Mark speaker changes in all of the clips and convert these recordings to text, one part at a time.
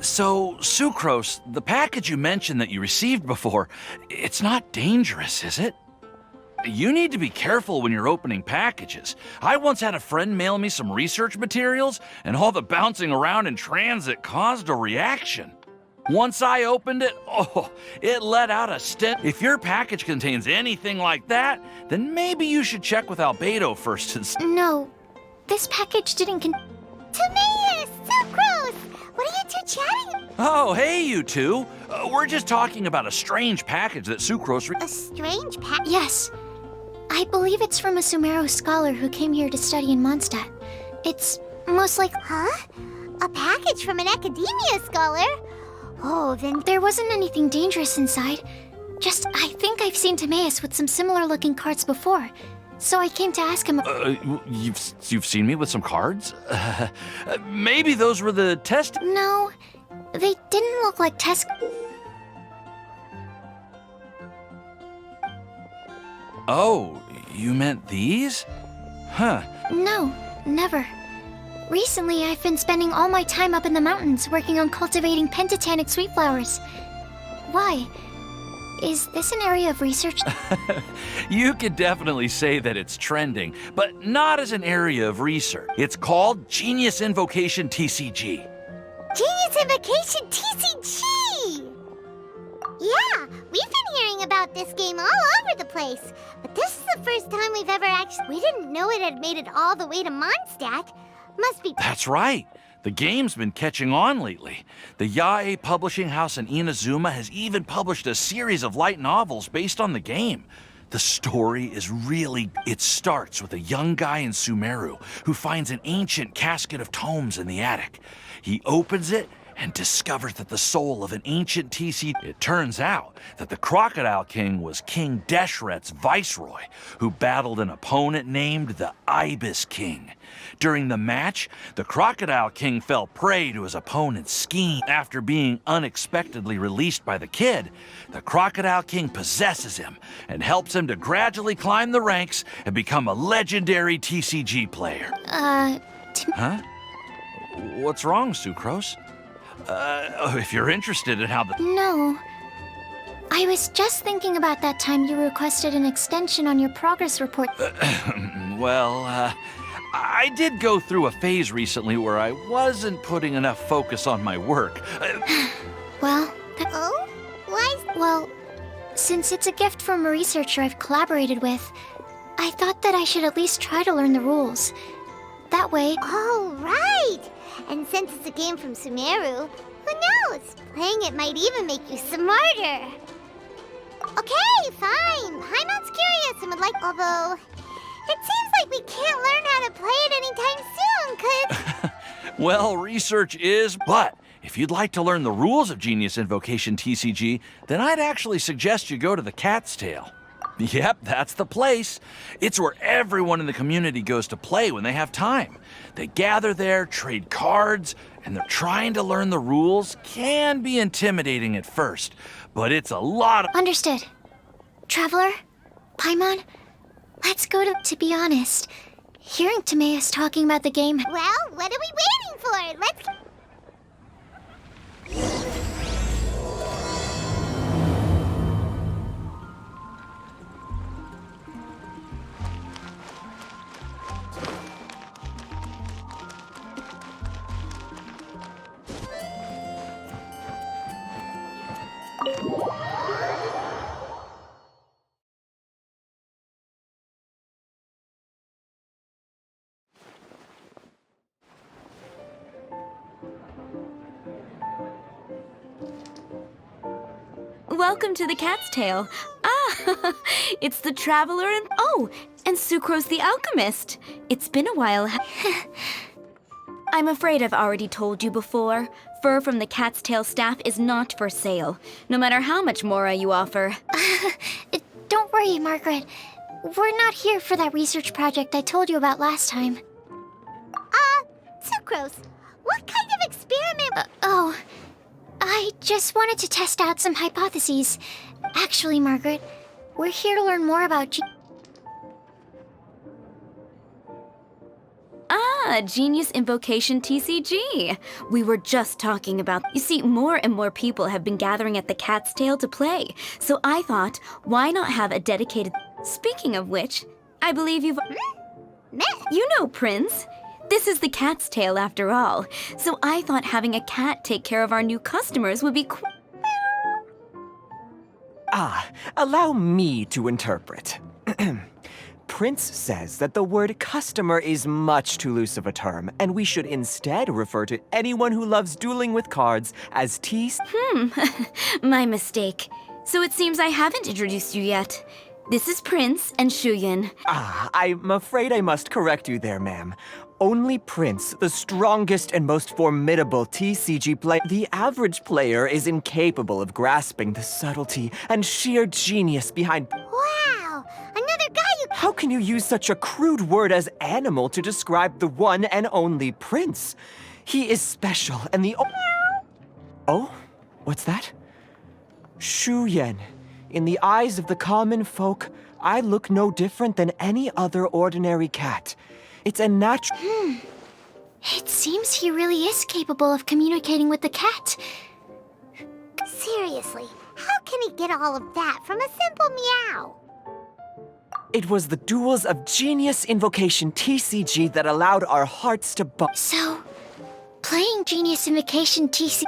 Speaker 1: So, Sucrose, the package you mentioned that you received before, it's not dangerous, is it? You need to be careful when you're opening packages. I once had a friend mail me some research materials, and all the bouncing around in transit caused a reaction. Once I opened it, it let out a stench. If your package contains anything like that, then maybe you should check with Albedo first and
Speaker 2: No, this package didn't
Speaker 3: Timaeus! Sucrose! What are you two chatting?
Speaker 1: Oh, hey, you two. We're just talking about a strange package that Sucrose
Speaker 3: A strange package?
Speaker 2: Yes. I believe it's from a Sumeru scholar who came here to study in Mondstadt. It's most like...
Speaker 3: Huh? A package from an academia scholar? Oh, then...
Speaker 2: There wasn't anything dangerous inside. Just, I think I've seen Timaeus with some similar-looking cards before. So I came to ask him...
Speaker 1: You've seen me with some cards? Maybe those were the test...
Speaker 2: No, they didn't look like test...
Speaker 1: Oh, you meant these? Huh.
Speaker 2: No, never. Recently, I've been spending all my time up in the mountains working on cultivating pentatonic sweet flowers. Why? Is this an area of research?
Speaker 1: You could definitely say that it's trending, but not as an area of research. It's called Genius Invocation TCG.
Speaker 3: Genius Invocation TCG! Yeah, we've been hearing about this game all over the place. But this is the first time we've ever actually... We didn't know it had made it all the way to Mondstadt. Must be...
Speaker 1: That's right. The game's been catching on lately. The Yae publishing house in Inazuma has even published a series of light novels based on the game. The story is really... It starts with a young guy in Sumeru who finds an ancient casket of tomes in the attic. He opens it and discovers that the soul of an ancient TC... It turns out that the Crocodile King was King Deshret's viceroy, who battled an opponent named the Ibis King. During the match, the Crocodile King fell prey to his opponent's scheme. After being unexpectedly released by the kid, the Crocodile King possesses him and helps him to gradually climb the ranks and become a legendary TCG player. Huh? What's wrong, Sucrose? If you're interested in how the...
Speaker 2: No. I was just thinking about that time you requested an extension on your progress report.
Speaker 1: I did go through a phase recently where I wasn't putting enough focus on my work.
Speaker 2: Well,
Speaker 3: Oh? Why?
Speaker 2: Well, since it's a gift from a researcher I've collaborated with, I thought that I should at least try to learn the rules. That way...
Speaker 3: Oh, right! And since it's a game from Sumeru, who knows? Playing it might even make you smarter. Okay, fine. Paimon's curious and would like... Although, it seems like we can't learn how to play it anytime soon, 'cause...
Speaker 1: Well, research is... But if you'd like to learn the rules of Genius Invocation TCG, then I'd actually suggest you go to the Cat's Tail. Yep, that's the place. It's where everyone in the community goes to play when they have time. They gather there, trade cards, and they're trying to learn the rules. Can be intimidating at first, but it's a lot of...
Speaker 2: Understood. Traveler? Paimon? Let's go to be honest, hearing Timaeus talking about the game...
Speaker 3: Well, what are we waiting for? Let's...
Speaker 4: Welcome to the Cat's Tail. Ah, it's the Traveler and... Oh, and Sucrose the Alchemist. It's been a while. I'm afraid I've already told you before. Fur from the Cat's Tail staff is not for sale, no matter how much mora you offer.
Speaker 2: Don't worry, Margaret. We're not here for that research project I told you about last time.
Speaker 3: Sucrose, what kind of experiment...
Speaker 2: I just wanted to test out some hypotheses. Actually, Margaret, we're here to learn more about
Speaker 4: Genius Invocation TCG. We were just talking about. You see, more and more people have been gathering at the Cat's Tail to play. So I thought, why not have a dedicated. Speaking of which, I believe you've. You know, Prince. This is the Cat's Tail after all. So I thought having a cat take care of our new customers would be.
Speaker 5: Allow me to interpret. Prince says that the word customer is much too loose of a term, and we should instead refer to anyone who loves dueling with cards as
Speaker 4: My mistake. So it seems I haven't introduced you yet. This is Prince and Shuyan.
Speaker 5: I'm afraid I must correct you there, ma'am. Only Prince, the strongest and most formidable TCG player. The average player is incapable of grasping the subtlety and sheer genius behind.
Speaker 3: Wow! Another guy you...
Speaker 5: How can you use such a crude word as animal to describe the one and only Prince? He is special and the... Oh? What's that? Shuyan. In the eyes of the common folk, I look no different than any other ordinary cat. It's a natural...
Speaker 2: It seems he really is capable of communicating with the cat.
Speaker 3: Seriously, how can he get all of that from a simple meow?
Speaker 5: It was the duels of Genius Invocation TCG that allowed our hearts to bump.
Speaker 2: So, playing Genius Invocation TCG...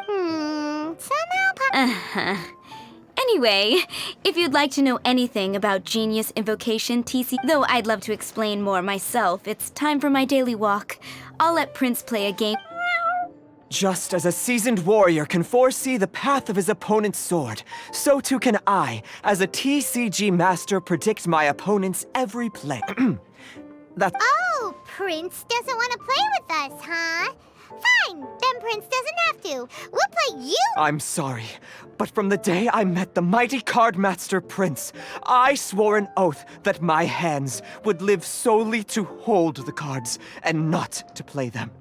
Speaker 3: Somehow...
Speaker 4: Anyway, if you'd like to know anything about Genius Invocation TCG, though I'd love to explain more myself, it's time for my daily walk. I'll let Prince play a game.
Speaker 5: Just as a seasoned warrior can foresee the path of his opponent's sword, so too can I, as a TCG master, predict my opponent's every play. That's...
Speaker 3: Oh, Prince doesn't want to play with us, huh? Fine, then Prince doesn't have to. We'll play you.
Speaker 5: I'm sorry, but from the day I met the mighty card master Prince, I swore an oath that my hands would live solely to hold the cards and not to play them.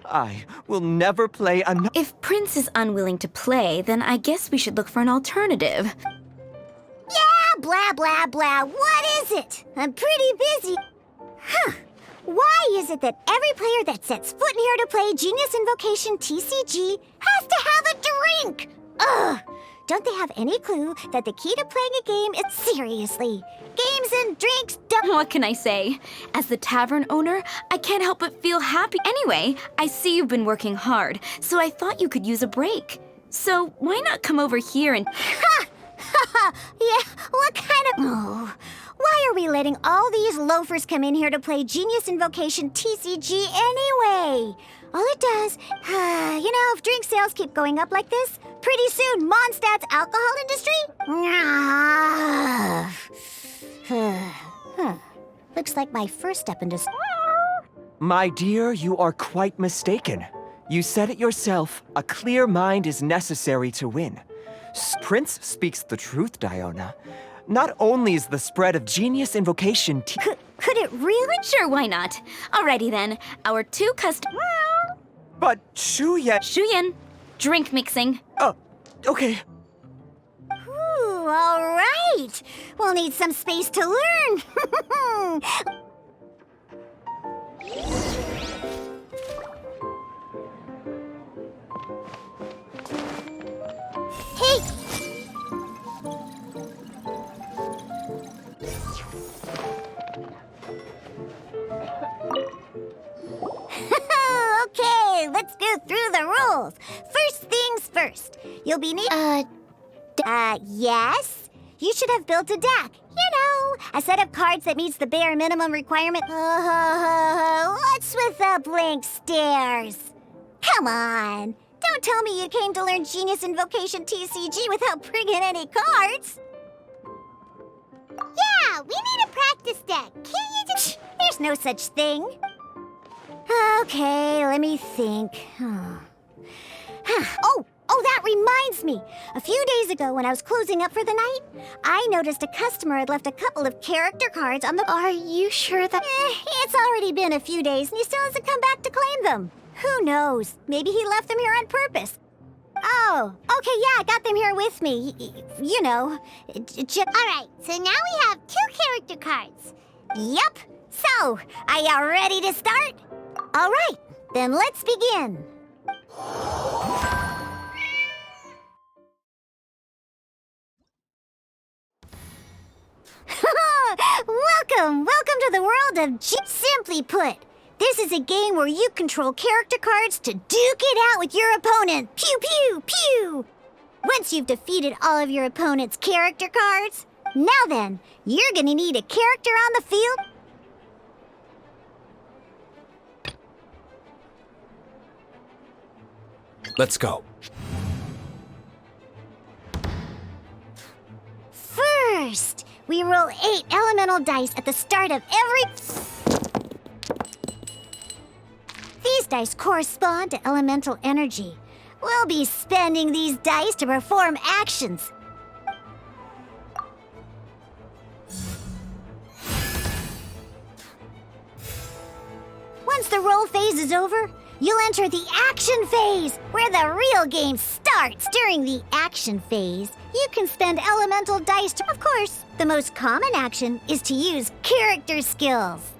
Speaker 5: I will never play another.
Speaker 4: If Prince is unwilling to play, then I guess we should look for an alternative.
Speaker 3: Yeah, blah, blah, blah. What is it? I'm pretty busy. Huh. Why is it that every player that sets foot in here to play Genius Invocation TCG has to have a drink? Ugh! Don't they have any clue that the key to playing a game is seriously? Games and drinks don't...
Speaker 4: What can I say? As the tavern owner, I can't help but feel happy. Anyway, I see you've been working hard, so I thought you could use a break. So why not come over here and...
Speaker 3: Ha! Yeah, what kind of... Oh, why are we letting all these loafers come in here to play Genius Invocation TCG anyway? All it does, if drink sales keep going up like this, pretty soon Mondstadt's alcohol industry... Looks like my first step into...
Speaker 5: My dear, you are quite mistaken. You said it yourself, a clear mind is necessary to win. Prince speaks the truth, Diona. Not only is the spread of Genius Invocation
Speaker 3: Could it really?
Speaker 4: Sure, why not? Alrighty then, our two customers...
Speaker 5: But Shuyan...
Speaker 4: Shuyan, drink mixing.
Speaker 5: Oh, okay.
Speaker 3: Ooh, all right. We'll need some space to learn. Hey! Okay, let's go through the rules. First things first. You'll be yes? You should have built a deck. A set of cards that meets the bare minimum requirement. What's with the blank stares? Come on. Don't tell me you came to learn Genius Invocation TCG without bringing any cards. Yeah, we need a practice deck. Can't you just... There's no such thing. Okay, let me think. Oh, that reminds me. A few days ago when I was closing up for the night, I noticed a customer had left a couple of character cards on the...
Speaker 2: Are you sure that...
Speaker 3: It's already been a few days and he still hasn't come back to claim them. Who knows? Maybe he left them here on purpose. Oh, okay, yeah, I got them here with me. All right, so now we have 2 character cards. Yup. So, are you ready to start? All right, then let's begin. Welcome to the world of Simply put, this is a game where you control character cards to duke it out with your opponent. Pew, pew, pew! Once you've defeated all of your opponent's character cards, now then, you're gonna need a character on the field.
Speaker 5: Let's go.
Speaker 3: First, we roll 8 elemental dice at the start of every... These dice correspond to elemental energy. We'll be spending these dice to perform actions. Once the roll phase is over, you'll enter the action phase, where the real game starts. During the action phase, you can spend elemental dice to... Of course, the most common action is to use character skills.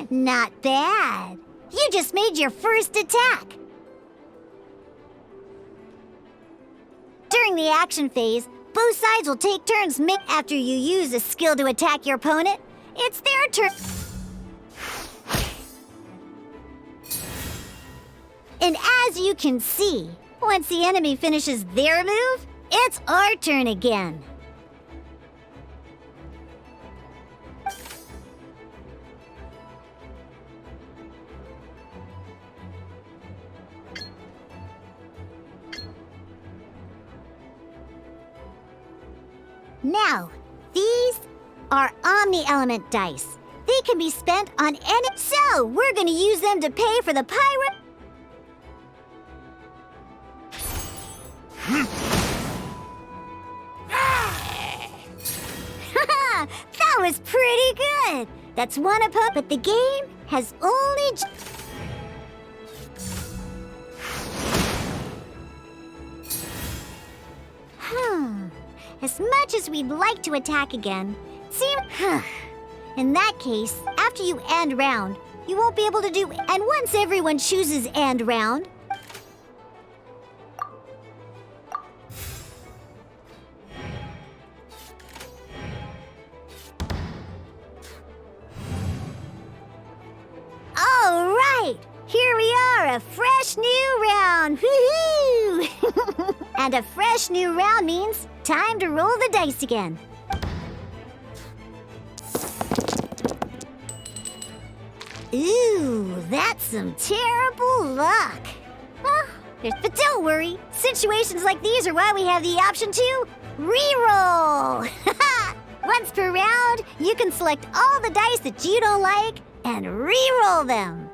Speaker 3: Not bad. You just made your first attack. During the action phase, both sides will take turns after you use a skill to attack your opponent. It's their turn. And as you can see, once the enemy finishes their move, it's our turn again. Now, these are omni-element dice. They can be spent on any... So, we're gonna use them to pay for the pirate... That was pretty good! That's one opponent, but the game has only... As much as we'd like to attack again, in that case, after you end round, you won't be able to do... And once everyone chooses end round... All right! Here we are, a fresh new round! Woohoo! And a fresh new round means time to roll the dice again. Ooh, that's some terrible luck. But don't worry, situations like these are why we have the option to re-roll. Once per round, you can select all the dice that you don't like and re-roll them.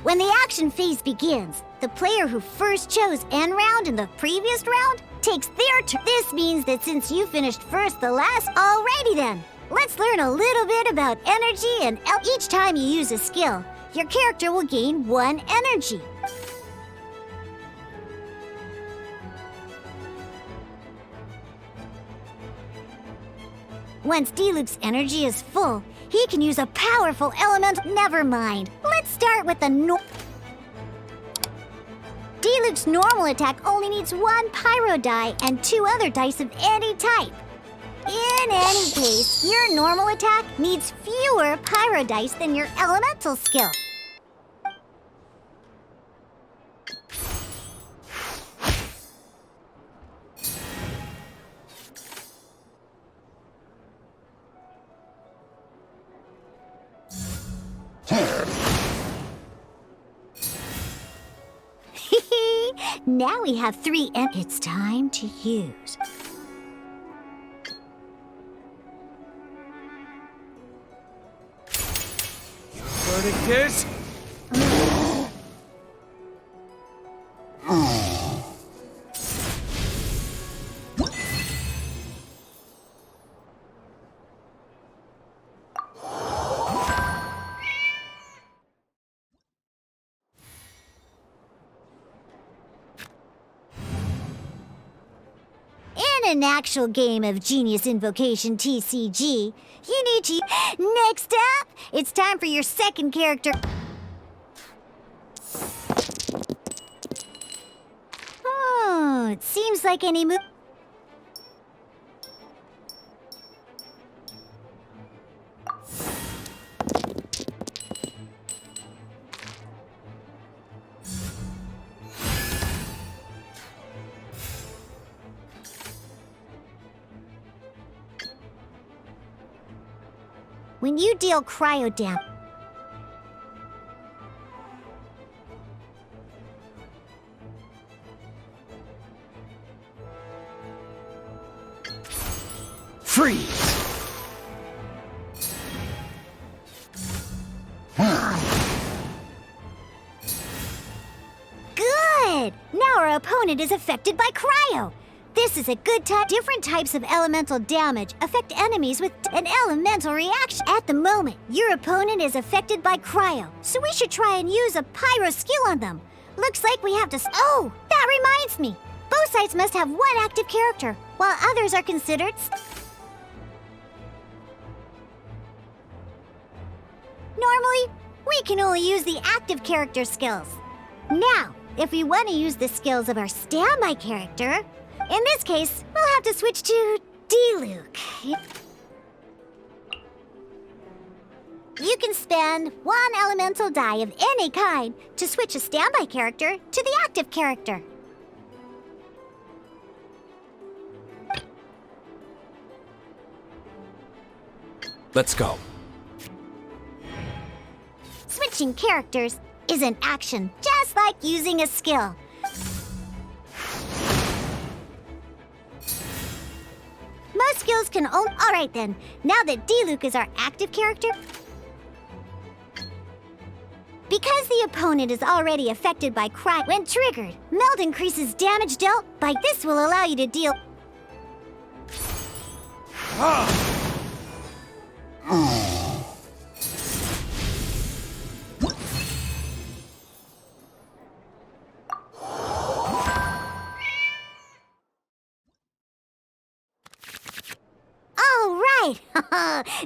Speaker 3: When the action phase begins, the player who first chose end round in the previous round takes their turn. This means that since you finished first the last... Alrighty then, let's learn a little bit about energy and each time you use a skill, your character will gain 1 energy. Once D-Loop's energy is full, he can use a powerful elemental... Never mind. Let's start with the D-Loop's normal attack only needs 1 pyro die and 2 other dice of any type. In any case, your normal attack needs fewer pyro dice than your elemental skill. Now we have 3 and it's time to use.
Speaker 5: Verdict is...
Speaker 3: In an actual game of Genius Invocation TCG, you need to... Next up, it's time for your second character. Oh, it seems like any move... When you deal cryo damage,
Speaker 1: Freeze!
Speaker 3: good! Now our opponent is affected by cryo. This is a good time. Different types of elemental damage affect enemies with an elemental reaction. At the moment, your opponent is affected by cryo, so we should try and use a pyro skill on them. Looks like we have to... Oh, that reminds me. Both sides must have 1 active character, while others are considered... Normally, we can only use the active character skills. Now, if we want to use the skills of our standby character, in this case, we'll have to switch to D-Luke. You can spend 1 elemental die of any kind to switch a standby character to the active character.
Speaker 5: Let's go.
Speaker 3: Switching characters is an action, just like using a skill. Most skills can only... Alright then, now that D-Luke is our active character... Because the opponent is already affected by cryo, when triggered, Meld increases damage dealt by... This will allow you to deal...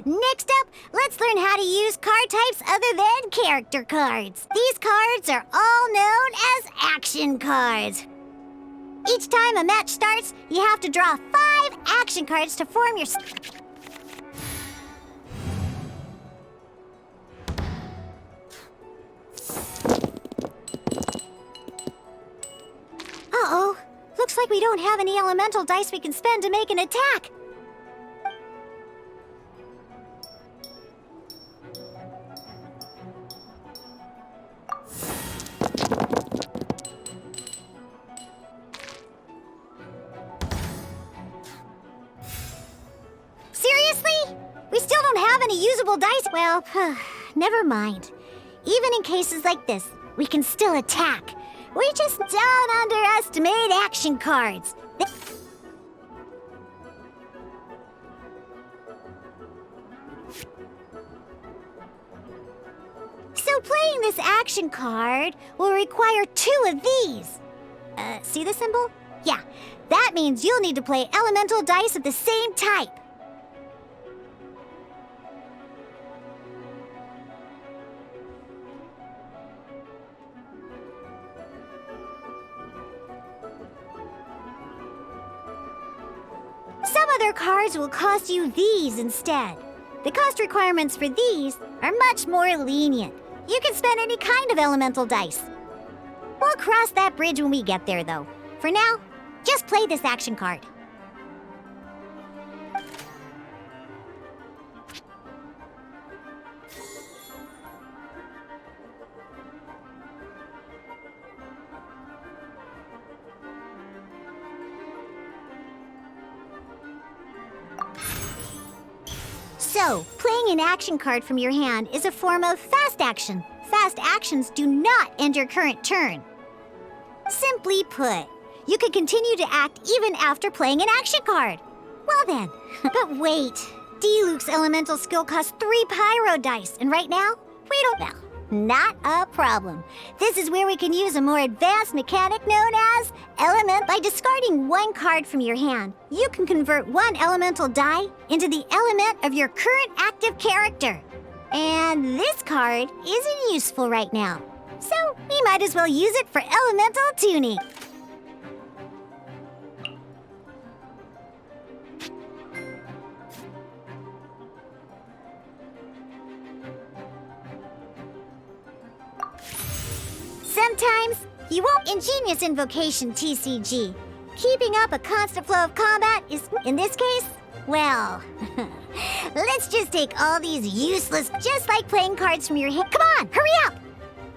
Speaker 3: Next up, let's learn how to use card types other than character cards. These cards are all known as action cards. Each time a match starts, you have to draw 5 action cards to form your... Uh-oh. Looks like we don't have any elemental dice we can spend to make an attack. Seriously? We still don't have any usable dice? Well, never mind. Even in cases like this, we can still attack. We just don't underestimate action cards. So playing this action card will require 2 of these. See the symbol? Yeah, that means you'll need to play elemental dice of the same type. Some other cards will cost you these instead. The cost requirements for these are much more lenient. You can spend any kind of elemental dice. We'll cross that bridge when we get there, though. For now, just play this action card. So, playing an action card from your hand is a form of fast action. Fast actions do not end your current turn. Simply put, you can continue to act even after playing an action card. Well then, but wait. D-Luke's elemental skill costs 3 pyro dice, and right now, we don't know. Not a problem. This is where we can use a more advanced mechanic known as element. By discarding 1 card from your hand, you can convert 1 elemental die into the element of your current active character. And this card isn't useful right now, so we might as well use it for elemental tuning. Sometimes you won't. Ingenious Invocation TCG. Keeping up a constant flow of combat is, in this case, well, let's just take all these useless, just like playing cards from your hand. Come on, hurry up!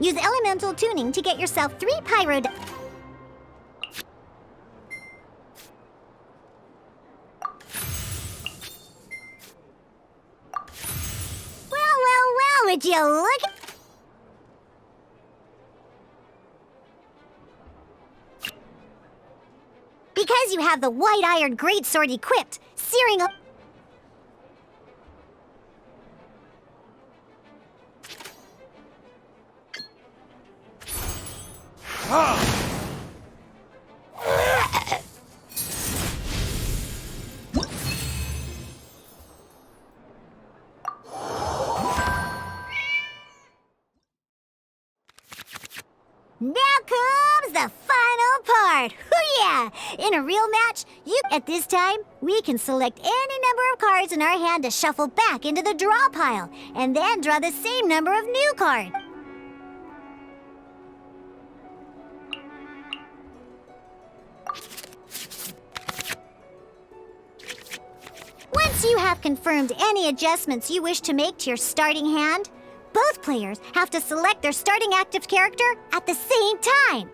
Speaker 3: Use elemental tuning to get yourself 3 pyro. Well, would you look at... Because you have the white-iron greatsword equipped, searing up... Now comes the final part! Hoo-yeah! In a real match, at this time, we can select any number of cards in our hand to shuffle back into the draw pile, and then draw the same number of new cards. Once you have confirmed any adjustments you wish to make to your starting hand, both players have to select their starting active character at the same time.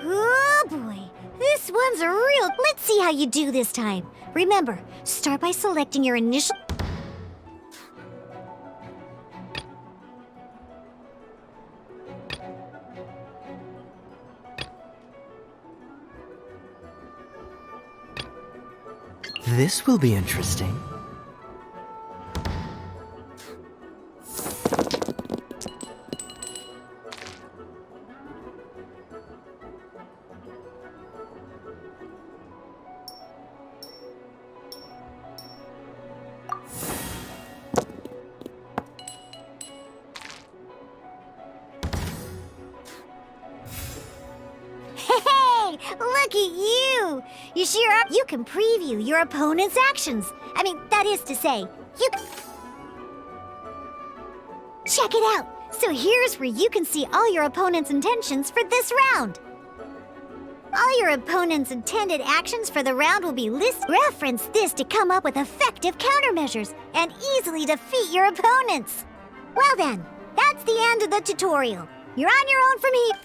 Speaker 3: Oh boy, this one's a real... Let's see how you do this time. Remember, start by selecting your initial...
Speaker 5: This will be interesting.
Speaker 3: Look at you! You sure up? You can preview your opponent's actions. I mean, that is to say, you can... Check it out! So here's where you can see all your opponent's intentions for this round. All your opponent's intended actions for the round will be listed. Reference this to come up with effective countermeasures and easily defeat your opponents. Well then, that's the end of the tutorial. You're on your own from here.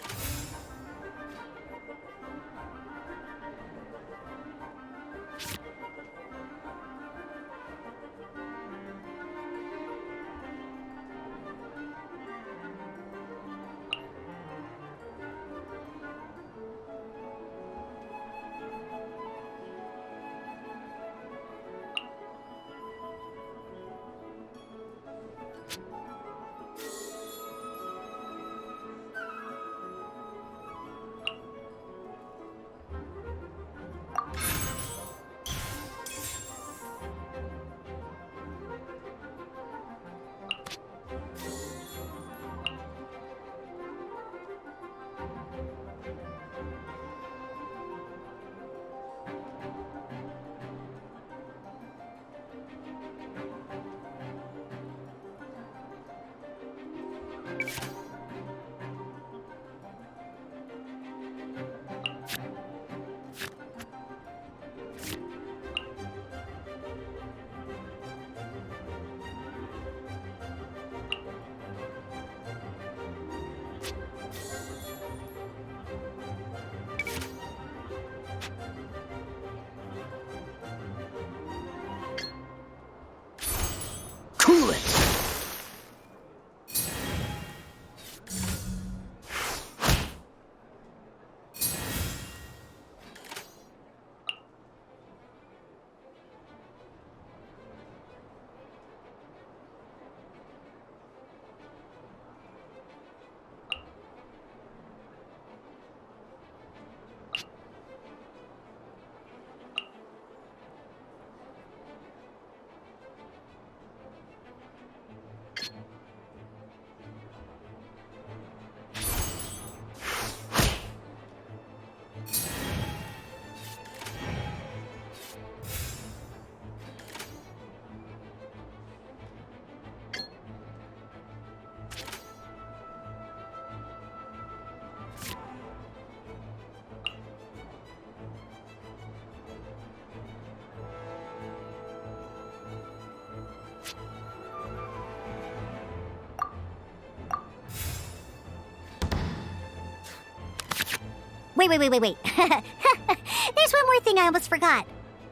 Speaker 3: Wait. There's one more thing I almost forgot.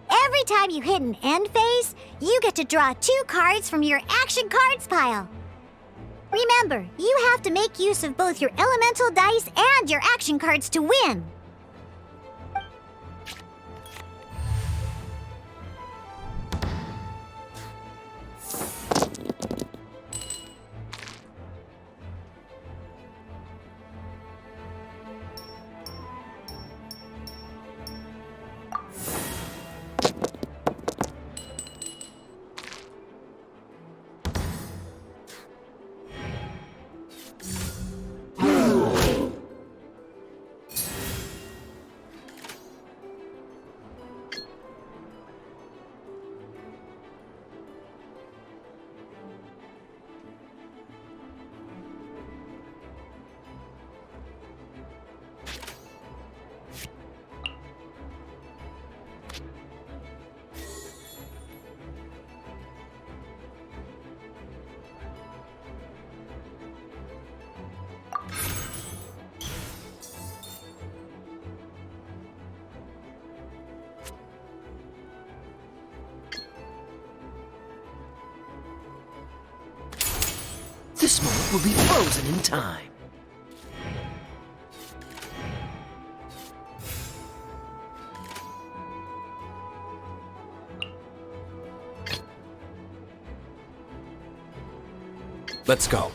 Speaker 3: Every time you hit an end phase, you get to draw 2 cards from your action cards pile. Remember, you have to make use of both your elemental dice and your action cards to win.
Speaker 6: This moment will be frozen in time. Let's go.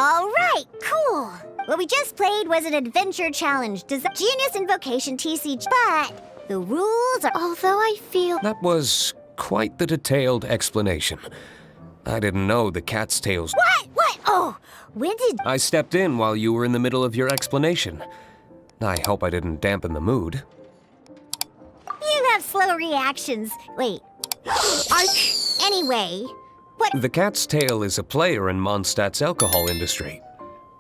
Speaker 3: All right, cool. What we just played was an adventure challenge, Genius Invocation TCG, but the rules are...
Speaker 2: Although I feel...
Speaker 6: That was quite the detailed explanation. I didn't know the cat's tails...
Speaker 3: What? Oh, when did...
Speaker 6: I stepped in while you were in the middle of your explanation. I hope I didn't dampen the mood.
Speaker 3: You have slow reactions. Wait. Anyway, what...
Speaker 6: The Cat's Tail is a player in Mondstadt's alcohol industry.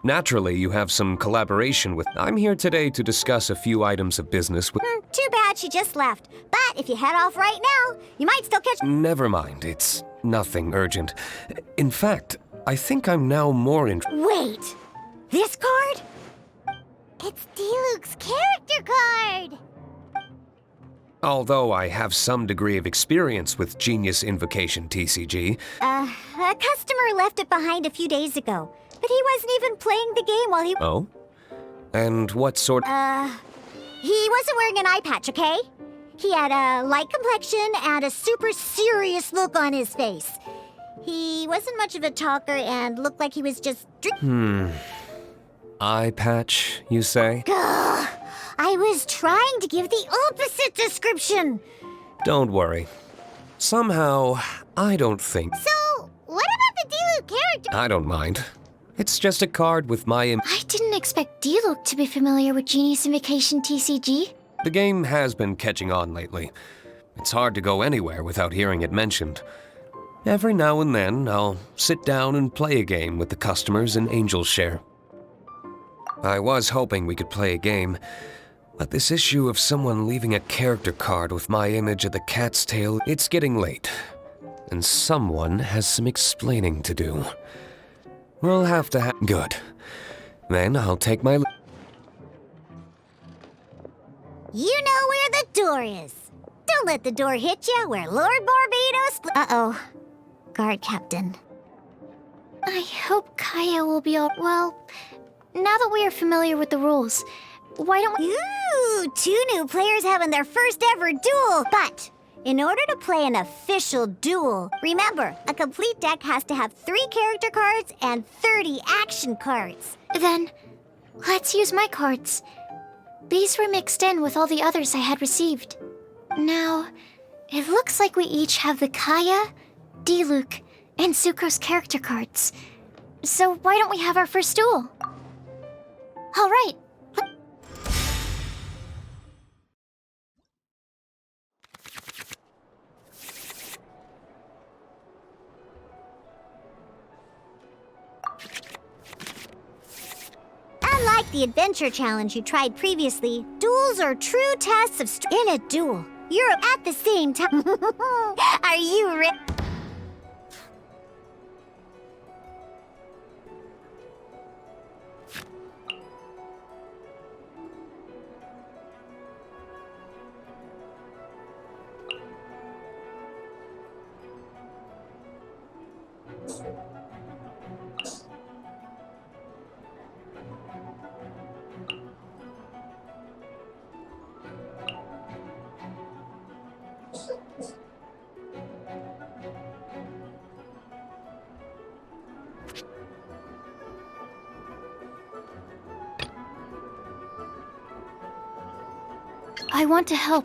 Speaker 6: Naturally, you have some collaboration with... I'm here today to discuss a few items of business with...
Speaker 3: Too bad she just left. But if you head off right now, you might still catch...
Speaker 6: Never mind, it's nothing urgent. In fact, I think I'm now more
Speaker 3: Wait! This card? It's D-Luke's character card!
Speaker 6: Although I have some degree of experience with Genius Invocation TCG...
Speaker 3: A customer left it behind a few days ago. But he wasn't even playing the game while he...
Speaker 6: Oh? And what sort...
Speaker 3: He wasn't wearing an eye patch, okay? He had a light complexion and a super serious look on his face. He wasn't much of a talker and looked like he was just
Speaker 6: Eye patch, you say?
Speaker 3: Gah! I was trying to give the opposite description.
Speaker 6: Don't worry. Somehow, I don't think...
Speaker 3: So, what about the D-Luke character?
Speaker 6: I don't mind. It's just a card with my...
Speaker 2: I didn't expect D-Luke to be familiar with Genius Invocation TCG.
Speaker 6: The game has been catching on lately. It's hard to go anywhere without hearing it mentioned. Every now and then, I'll sit down and play a game with the customers in Angel's Share. I was hoping we could play a game, but this issue of someone leaving a character card with my image at the cat's tail, it's getting late, and someone has some explaining to do. We'll have to Good. Then I'll take my...
Speaker 3: You know where the door is. Don't let the door hit you where Lord Barbados... Uh-oh. Guard Captain.
Speaker 2: I hope Kaya will be all... Well, now that we are familiar with the rules, why don't we...
Speaker 3: Ooh, 2 new players having their first ever duel. But in order to play an official duel, remember, a complete deck has to have 3 character cards and 30 action cards.
Speaker 2: Then, let's use my cards. These were mixed in with all the others I had received. Now, it looks like we each have the Kaya, Diluc, and Sucrose character cards. So why don't we have our first duel? All right.
Speaker 3: Unlike the adventure challenge you tried previously, duels are true tests of in a duel. You're at the same time. Are you ready?
Speaker 2: I want to help.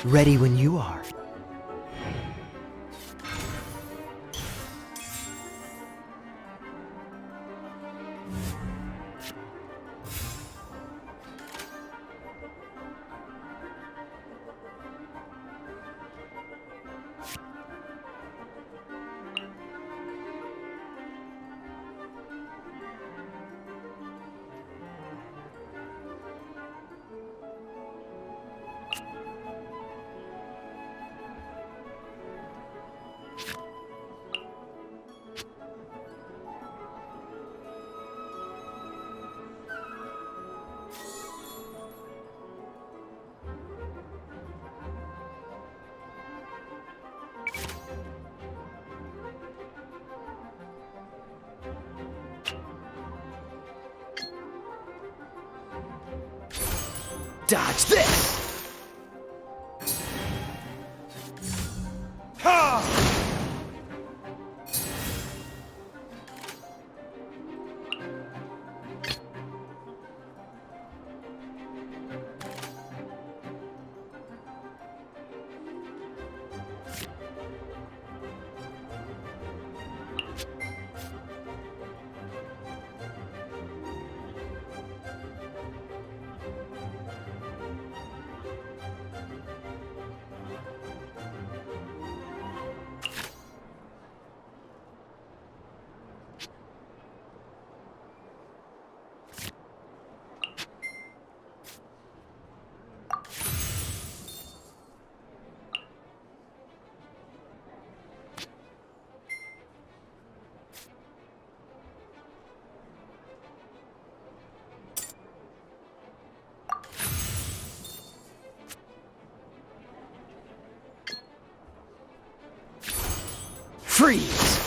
Speaker 5: Ready when you are.
Speaker 7: Dodge this! Ha! Freeze!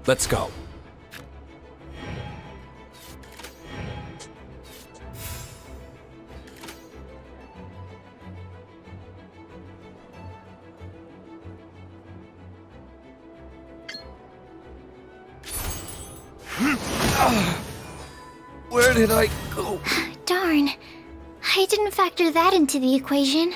Speaker 6: Let's go. Where did I go?
Speaker 2: Darn. I didn't factor that into the equation.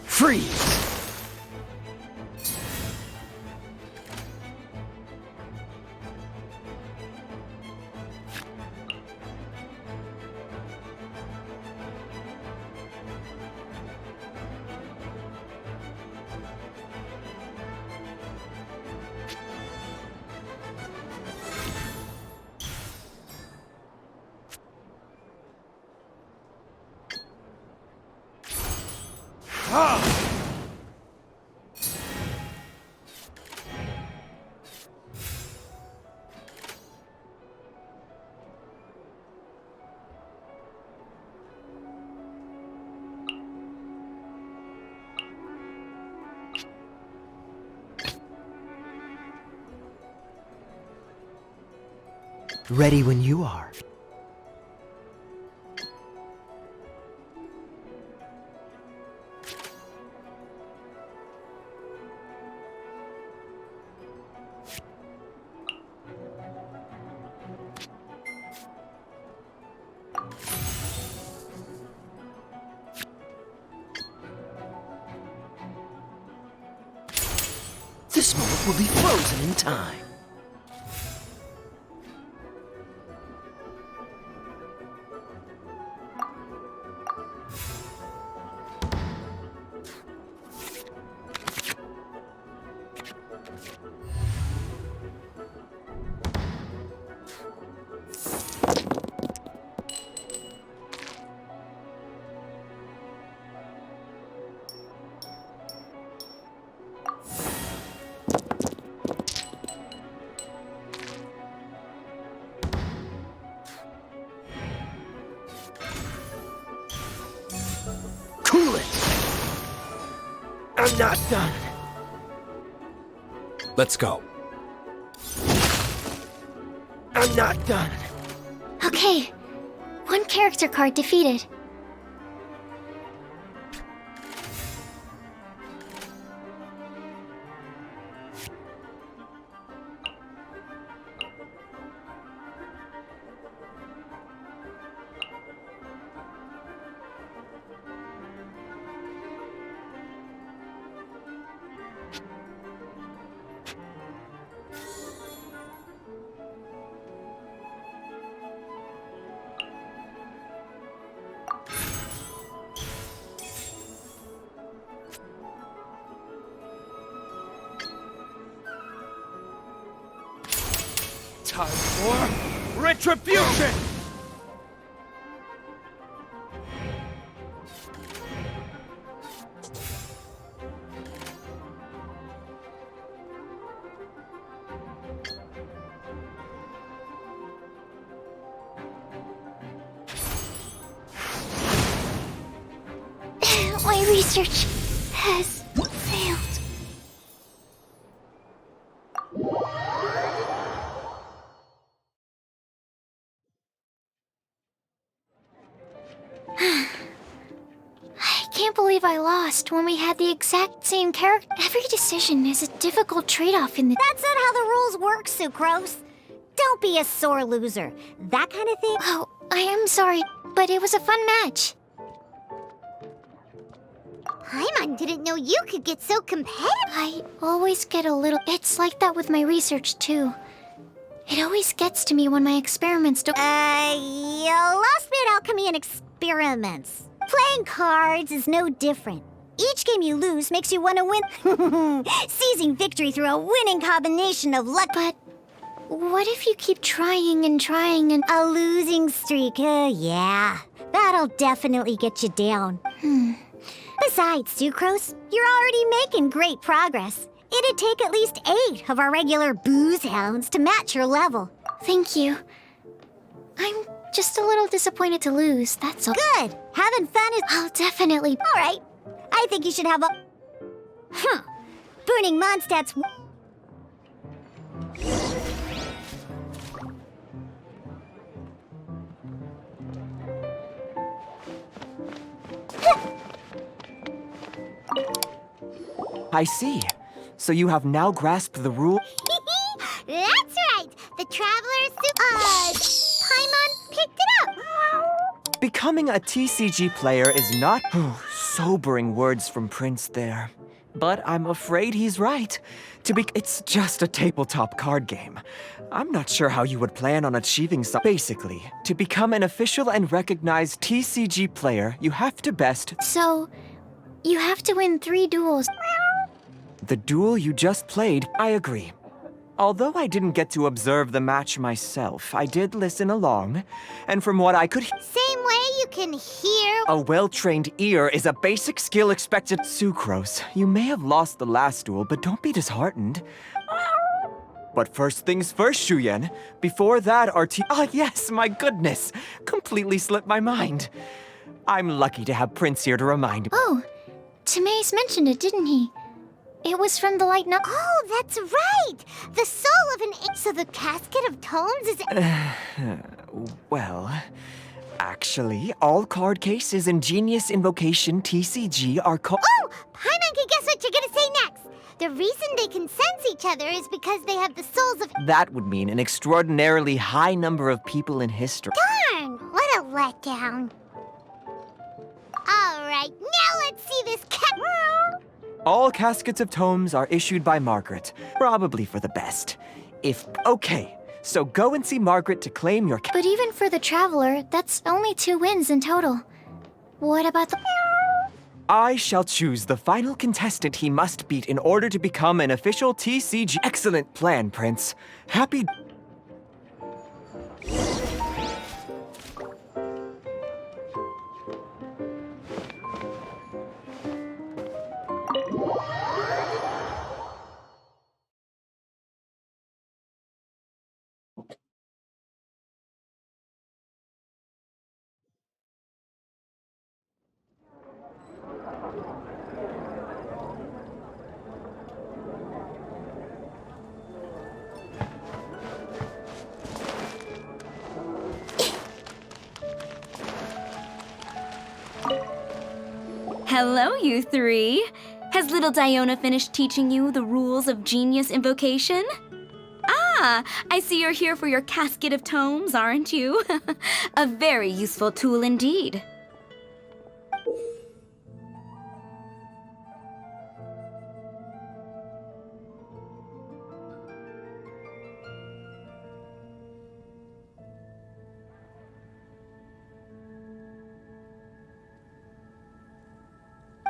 Speaker 7: Freeze!
Speaker 5: Ready when you are.
Speaker 7: This moment will be frozen in time. Cool it! I'm not done.
Speaker 6: Let's go.
Speaker 7: I'm not done.
Speaker 2: Okay, one character card defeated.
Speaker 7: Time for retribution!
Speaker 2: My research has failed. I can't believe I lost when we had the exact same character. Every decision is a difficult trade-off in the—
Speaker 3: That's not how the rules work, Sucrose. Don't be a sore loser. That kind of thing.
Speaker 2: Oh, I am sorry, but it was a fun match.
Speaker 3: Paimon didn't know you could get so competitive.
Speaker 2: I always get a little— It's like that with my research, too. It always gets to me when my experiments don't—
Speaker 3: You lost me at alchemy and experiments. Playing cards is no different. Each game you lose makes you want to win. Seizing victory through a winning combination of luck.
Speaker 2: But what if you keep trying and trying and—
Speaker 3: A losing streak, yeah. That'll definitely get you down. Besides, Sucrose, you're already making great progress. It'd take at least 8 of our regular booze hounds to match your level.
Speaker 2: Thank you. I'm just a little disappointed to lose, that's all.
Speaker 3: Good! Having fun is—
Speaker 2: I'll definitely—
Speaker 3: All right. I think you should have a— Burning Mondstadt's—
Speaker 5: I see. So you have now grasped the rule.
Speaker 3: That's right! The Traveler's Paimon picked it up!
Speaker 5: Becoming a TCG player is not— sobering words from Prince there. But I'm afraid he's right. It's just a tabletop card game. I'm not sure how you would plan on achieving some— Basically, to become an official and recognized TCG player, you have to best—
Speaker 2: So, you have to win 3 duels.
Speaker 5: The duel you just played, I agree. Although I didn't get to observe the match myself, I did listen along, and from what I could—
Speaker 3: Same way you can hear—
Speaker 5: A well-trained ear is a basic skill expected— Sucrose, you may have lost the last duel, but don't be disheartened. But first things first, Shuyen. Before that, our Ah, yes, my goodness! Completely slipped my mind. I'm lucky to have Prince here to remind me.
Speaker 2: Oh, Timaeus mentioned it, didn't he? It was from the light—
Speaker 3: Oh, that's right! The soul of an— So the Casket of Tomes is—
Speaker 5: Well, actually, all card cases in Genius Invocation TCG are called—
Speaker 3: Oh! Paimon can guess what you're gonna say next! The reason they can sense each other is because they have the souls of—
Speaker 5: That would mean an extraordinarily high number of people in history.
Speaker 3: Darn! What a letdown. Alright, now let's see this cat—
Speaker 5: All caskets of tomes are issued by Margaret, probably for the best. Okay, so go and see Margaret to claim your—
Speaker 2: But even for the Traveler, that's only 2 wins in total. What about the—
Speaker 5: I shall choose the final contestant he must beat in order to become an official TCG— Excellent plan, Prince. Happy—
Speaker 4: Hello, you three. Has little Diona finished teaching you the rules of genius invocation? Ah, I see you're here for your casket of tomes, aren't you? A very useful tool indeed.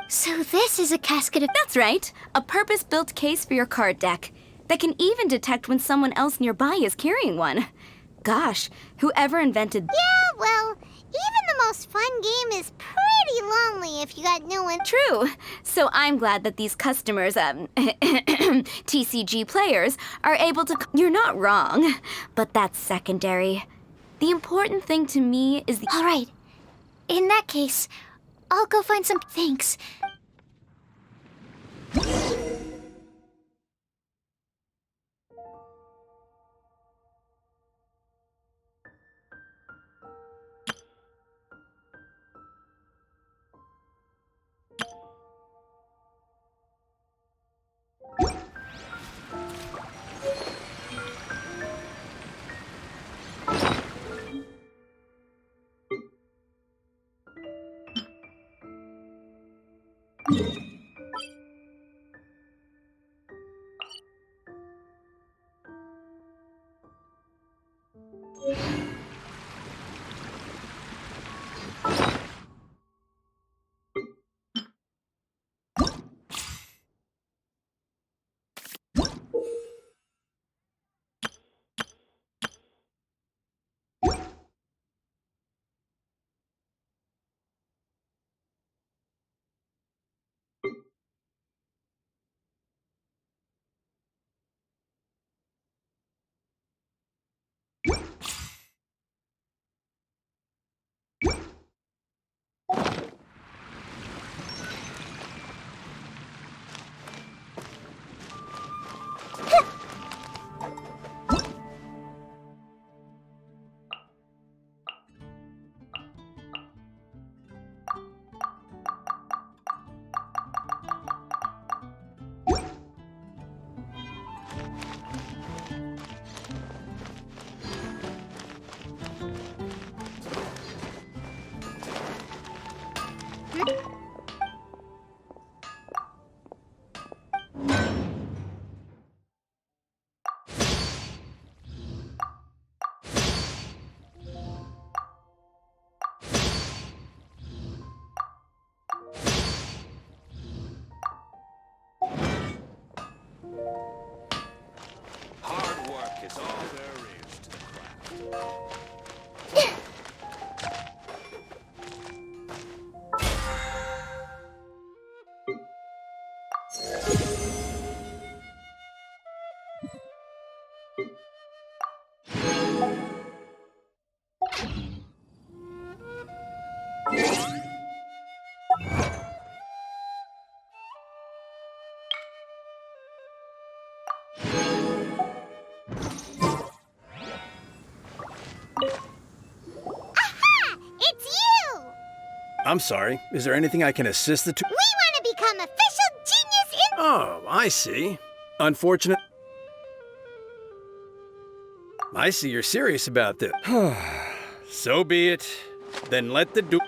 Speaker 2: So this is a casket of...
Speaker 4: That's right, a purpose-built case for your card deck that can even detect when someone else nearby is carrying one. Gosh, whoever invented...
Speaker 3: Yeah, well, even the most fun game is pretty lonely if you got no one.
Speaker 4: True. So I'm glad that these customers, TCG players, are able to... You're not wrong, but that's secondary. The important thing to me is the...
Speaker 2: All right. In that case, I'll go find some... Thanks.
Speaker 7: Hard work is all there is to the craft.
Speaker 3: Aha! It's you!
Speaker 8: I'm sorry. Is there anything I can assist the two?
Speaker 3: We want to become official genius in...
Speaker 8: Oh, I see. Unfortunate. I see you're serious about this. So be it. Then let the duel...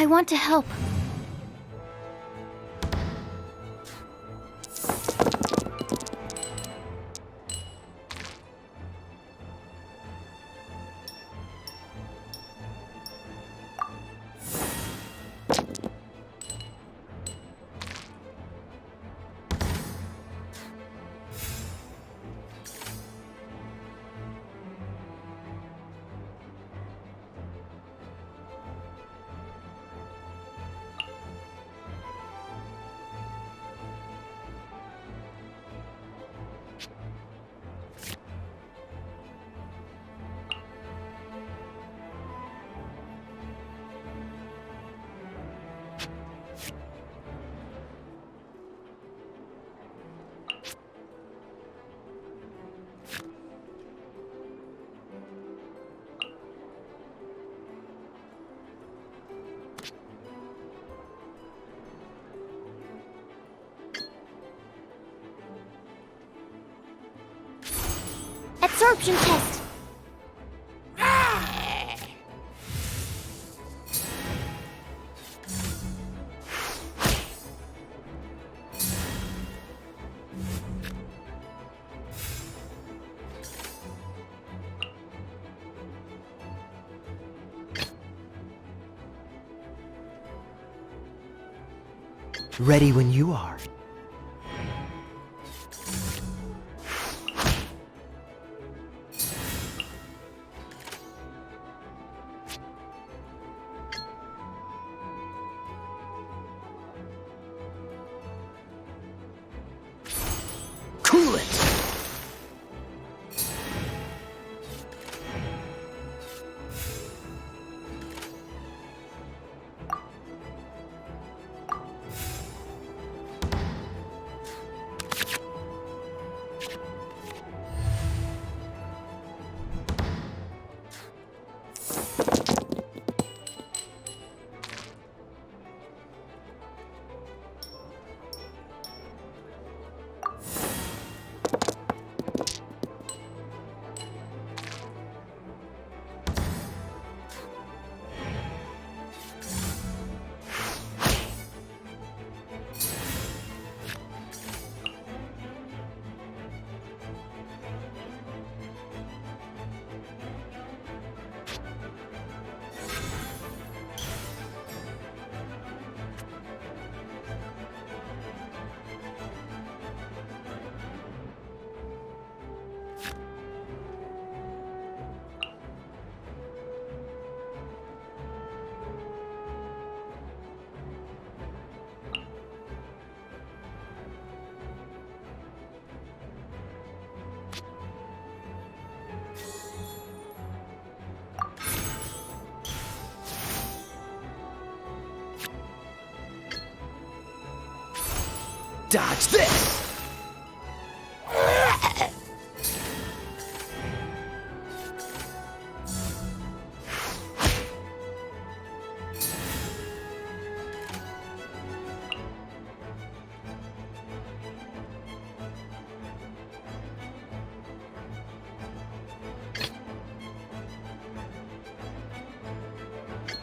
Speaker 2: I want to help. Absorption test.
Speaker 5: Ready when you are. Cool it! Dodge this!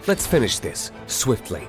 Speaker 6: Let's finish this, swiftly.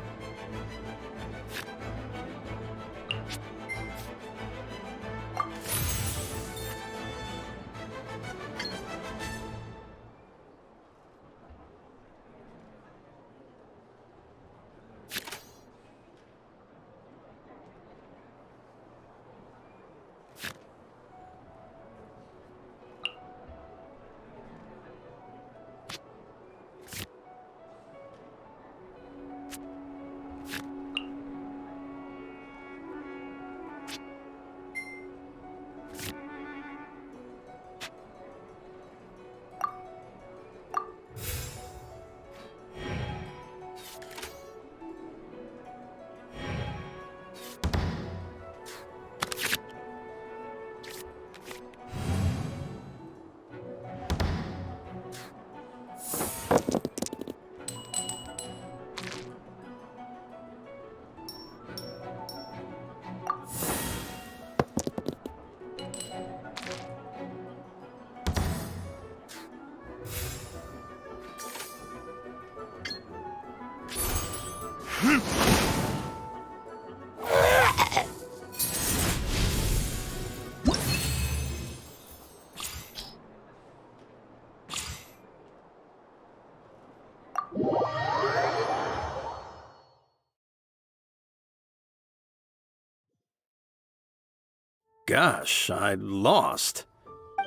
Speaker 8: Gosh, I lost.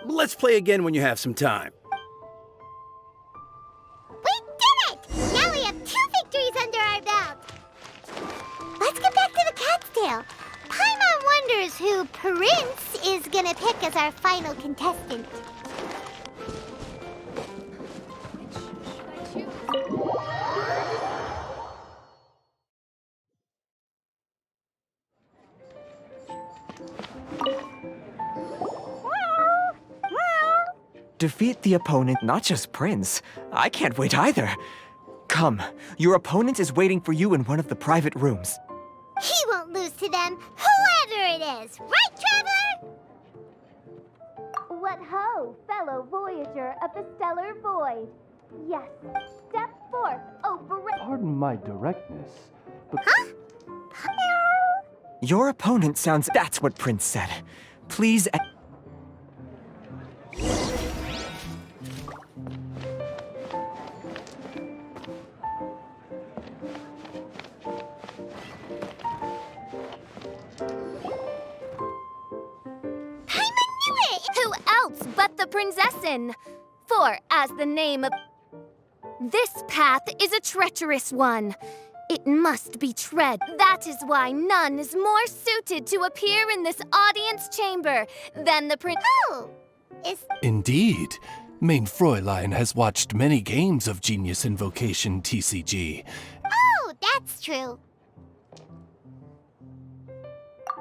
Speaker 8: Let's play again when you have some time.
Speaker 3: We did it! Now we have 2 victories under our belt. Let's get back to the cat's tail. Paimon wonders who Prince is gonna pick as our final contestant.
Speaker 5: Defeat the opponent, not just Prince. I can't wait either. Come, your opponent is waiting for you in one of the private rooms.
Speaker 3: He won't lose to them, whoever it is. Right, Traveler?
Speaker 9: What ho, fellow voyager of the stellar void. Yes, step forth, O
Speaker 10: Pardon my directness, but
Speaker 5: Your opponent sounds... That's what Prince said. Please...
Speaker 9: who else but the Prinzessin? For, as the name of... This path is a treacherous one. It must be tread. That is why none is more suited to appear in this audience chamber than the
Speaker 3: Oh, is
Speaker 10: indeed, Main Fräulein has watched many games of Genius Invocation TCG.
Speaker 3: Oh, that's true.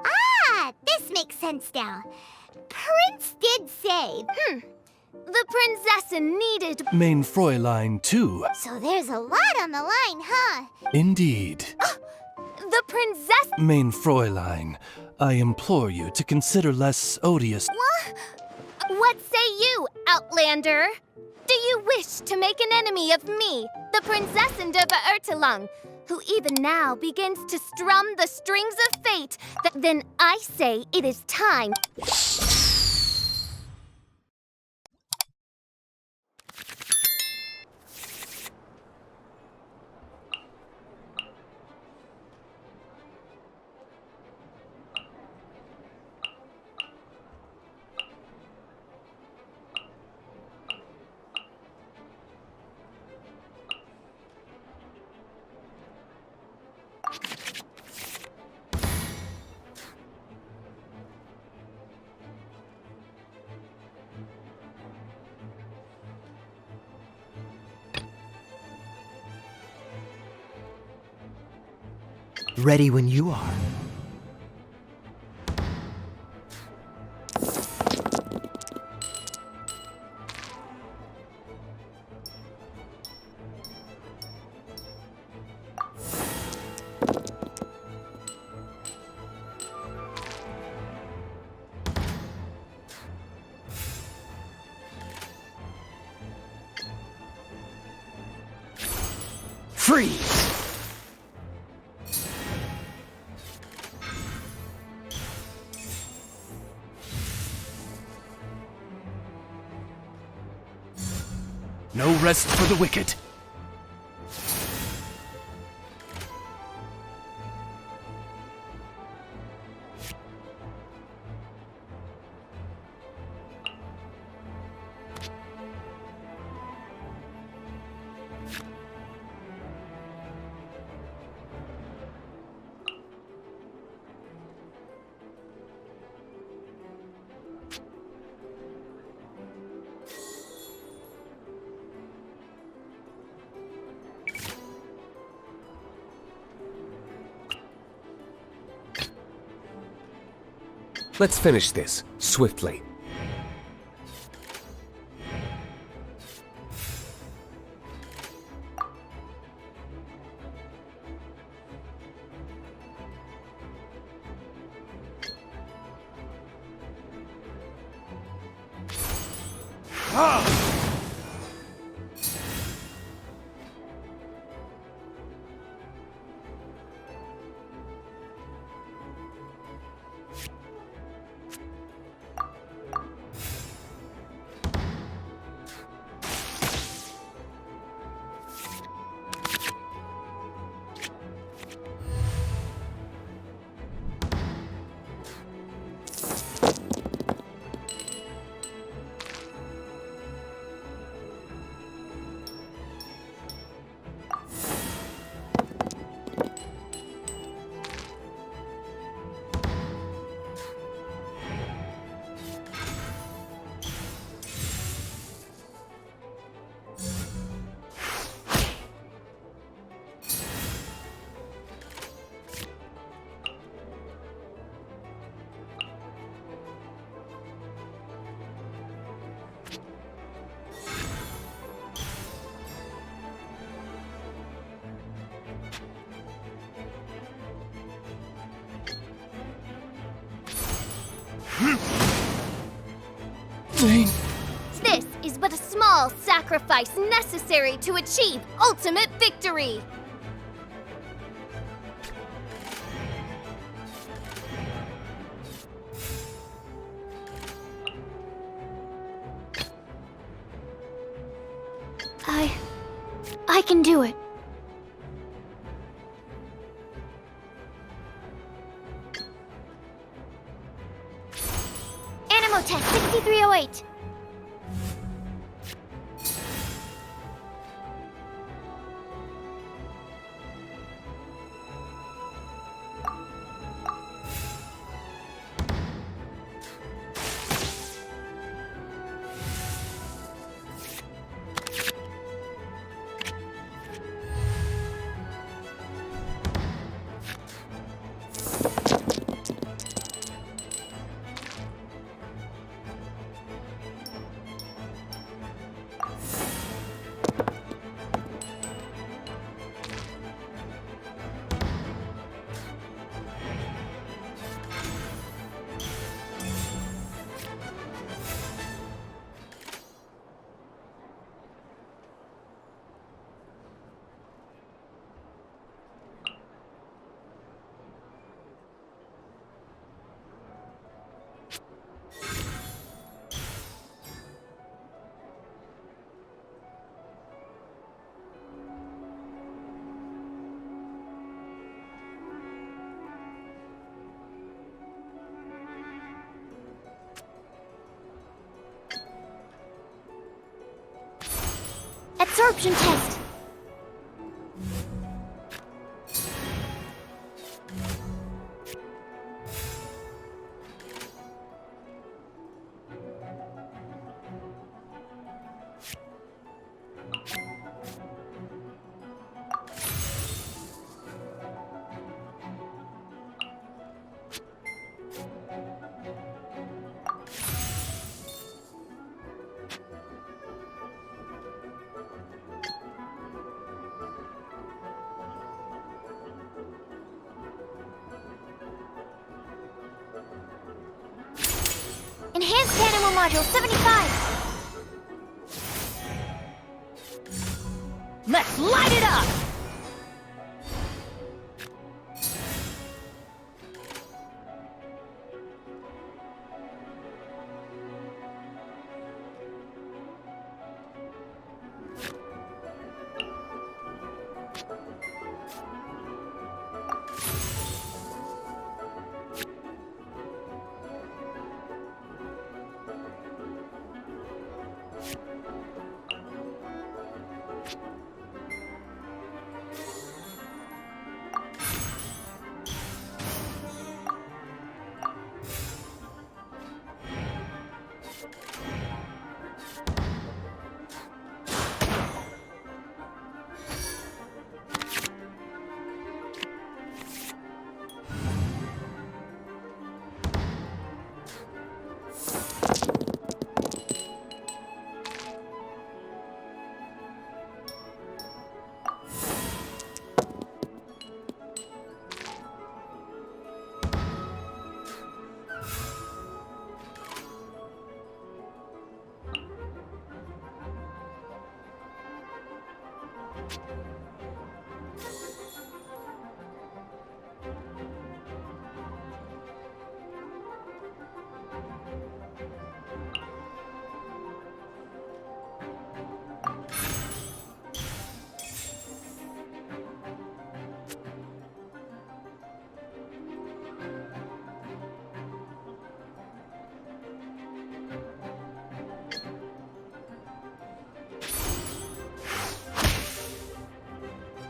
Speaker 3: Ah, this makes sense now. Prince did say,
Speaker 9: The Prinzessin needed...
Speaker 10: Main Fräulein, too.
Speaker 3: so there's a lot on the line, huh?
Speaker 10: Indeed.
Speaker 9: The Prinzessin...
Speaker 10: Main Fräulein, I implore you to consider less odious...
Speaker 9: What say you, Outlander? Do you wish to make an enemy of me, the Prinzessin of Ertelung, who even now begins to strum the strings of fate? Then I say it is time.
Speaker 5: Ready when you are. Freeze!
Speaker 10: No rest for the wicked.
Speaker 6: Let's finish this, swiftly.
Speaker 9: small sacrifice necessary to achieve ultimate victory.
Speaker 2: I can do it.
Speaker 3: Animo test 6308. Absorption test. Enhanced Animal Module 75!
Speaker 4: Let's light it up!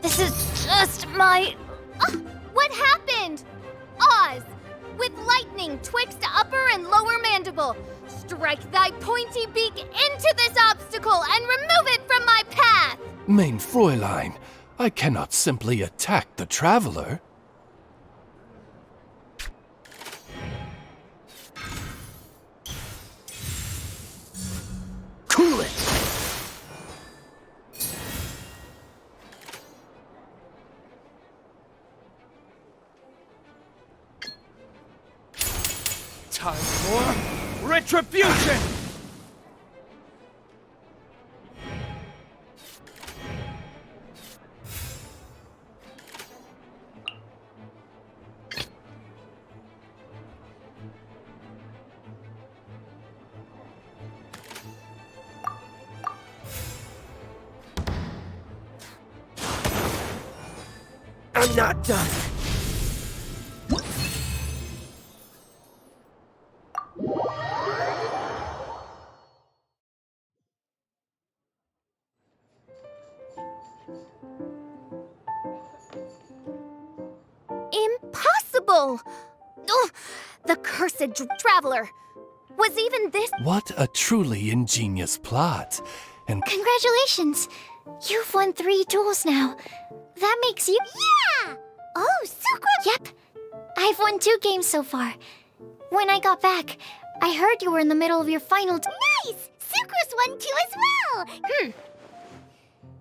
Speaker 9: This is just my... what happened? Oz, with lightning twixt upper and lower mandible, strike thy pointy beak into this obstacle and remove it from my path!
Speaker 10: Mein Fräulein, I cannot simply attack the traveler.
Speaker 1: Cool it! Time for retribution!
Speaker 5: I'm not done.
Speaker 9: Impossible! Ugh, the cursed traveler! Was even this—
Speaker 10: What a truly ingenious plot. And
Speaker 2: Congratulations! You've won 3 duels now. That makes you—
Speaker 3: Yeah! Oh, Sucrose!
Speaker 2: Yep. I've won 2 games so far. When I got back, I heard you were in the middle of your final—
Speaker 3: Nice! Sucrose won too as well!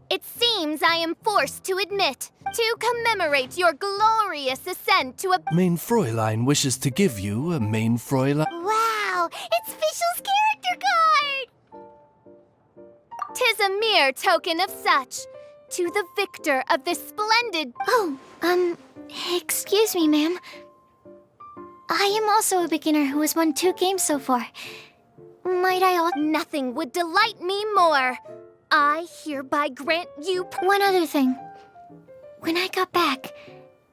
Speaker 9: It seems I am forced to admit, to commemorate your glorious ascent to a—
Speaker 10: Main Fräulein wishes to give you a Main Fräulein.
Speaker 3: Wow! It's Fischl's character card!
Speaker 9: 'Tis a mere token of such. To the victor of this splendid—
Speaker 2: Oh, excuse me, ma'am. I am also a beginner who has won 2 games so far. Might I all—
Speaker 9: Nothing would delight me more. I hereby grant you—
Speaker 2: One other thing. When I got back,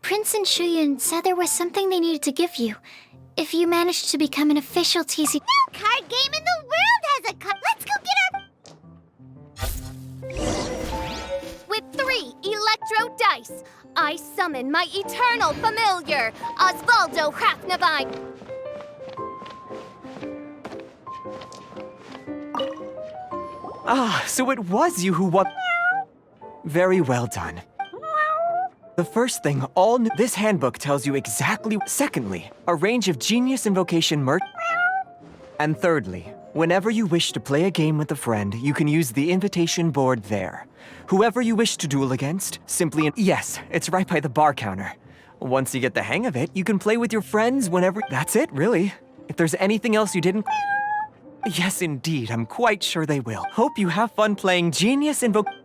Speaker 2: Prince and Shuyan said there was something they needed to give you. If you managed to become an official TCG—
Speaker 3: No card game in the world has a card! Let's go get our—
Speaker 9: With 3 electro dice, I summon my eternal familiar, Osvaldo Hrafnavine.
Speaker 5: Ah, so it was you who won. Very well done. The first thing, this handbook tells you exactly. Secondly, a range of genius invocation merch. And thirdly, whenever you wish to play a game with a friend, you can use the invitation board there. Whoever you wish to duel against, simply— Yes, it's right by the bar counter. Once you get the hang of it, you can play with your friends whenever— That's it, really. If there's anything else you didn't— Yes, indeed, I'm quite sure they will. Hope you have fun playing Genius Invocation.